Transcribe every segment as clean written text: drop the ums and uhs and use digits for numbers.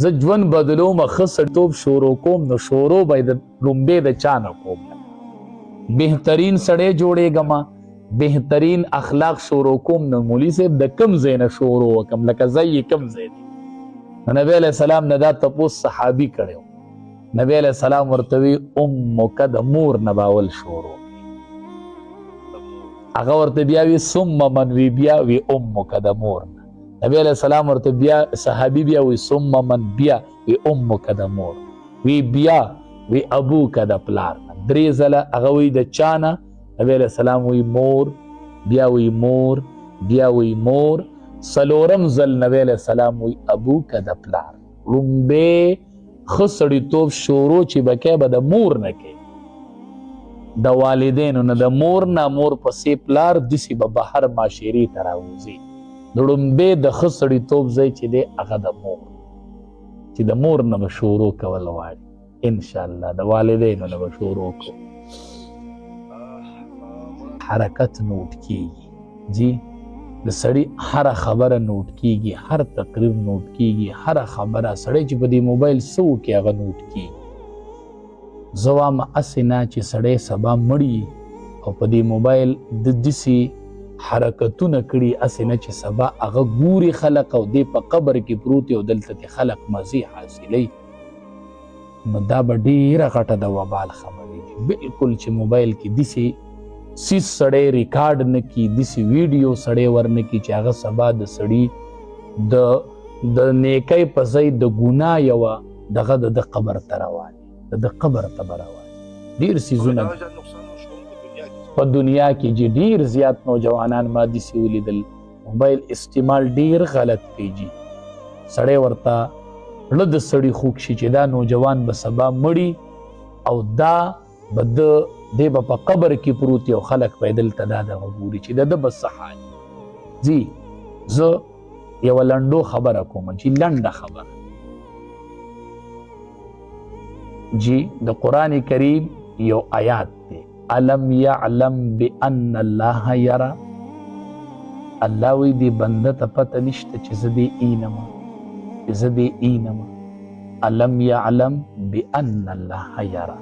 زه ژوند بدلوم ښه سړیتوب شروع کوم نو شروع به یې د لومبې د چا نه کوم بهترین سړی جوړېږم بهترین اخلاق شروع کوم نو مولي صاحب د کوم ځای نه شروع وکړم لکه ځای یې کوم ځای دی نبی علیه السلام نه دا تپوس صحابي کړی و نبی علیه السلام ورته وی امک د مور نه به اول شروع هغه ورته بیا وی ثم من وی بیا وی امک د مور نه نبی علیه السلام ورته بیا صحابي بیا وی ثم من بیا وی امک د مور وی بیا وی ابوک د پلار درې ځله هغه وی د چا نه نبی علیه السلام وی مور بیا وی مور بیا وی مور څلورم ځل نبی علیه السلام وی ابوک د پلار لومبې ښه سړیتوب شروع چې به کوې به د مور نه کوې د والدینو نه د مور نه مور پسې پلار داسې به بهر معاشرې ته راوځي د لومبې د ښه سړیتوب ځای چې دی هغه د مور چې د مور نه به شروع کول غواړي انشاءالله د والدینو نه به شروع کوو حرکت نوٹ کیږي جی د سړي هره خبره نوٹ کیږي هر تقریر نوٹ کیږي هره خبره سړی چې په دې موبایل څه وکړي هغه نوٹ کیږي زه وایم هسې نه چې سړی سبا مړي او په دې موبایل د داسې حرکتونه کړي هسې نه چې سبا هغه ګوري خلک او دی په قبر کې پروت او دلته د خلک مزې حاصلوي نو دا به ډېره غټه د وبال خبرې دي بلکل چې موبایل کې داسې سیس سړی ریکارډ نه کي داسې ویډیو سړی ورنه کي چې هغه سبا د سړي د نیکۍ په ځای د ګناه یوه دغه د قبر ته رواني د قبر ته به رواني ډېر څیزونه په دنیا کې چې ډېر زیات نوجوانان ما داسې ولیدل موبایل استعمال ډېر غلط کوي جي سړی ورته زړه د سړي خوږ شي چې دا نوجوان به سبا مړي او دا به دی به په قبر کې پروت یو خلک به یې دلته دا دغه ګوري چې د ده به څه حال ځي زه یوه لنډو خبره کوم چې لنډه خبره جی د قرآن کریم یو آیات دی الم یعلم بان الله یرا الله وی دی بنده ته پته نشته چې زه دې اینمه چې زه دې اینمه الم یعلم بان الله یرا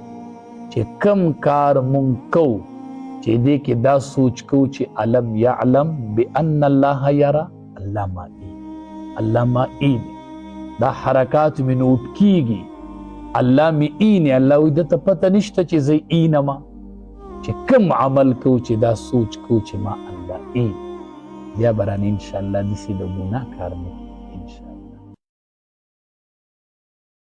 چې کم کار مونږ کوو چې دې کې دا سوچ کوو چې الم یعلم بان الله یرا الله ما اینی دا حرکات مې نوٹ کیږي الله مې اینی الله وی دته پته نشته چې زه اینمه چې کم عمل کوو چې دا سوچ کوو چې ما الله اینی بیا به رانه انشاءالله داسې د ګناه کار نه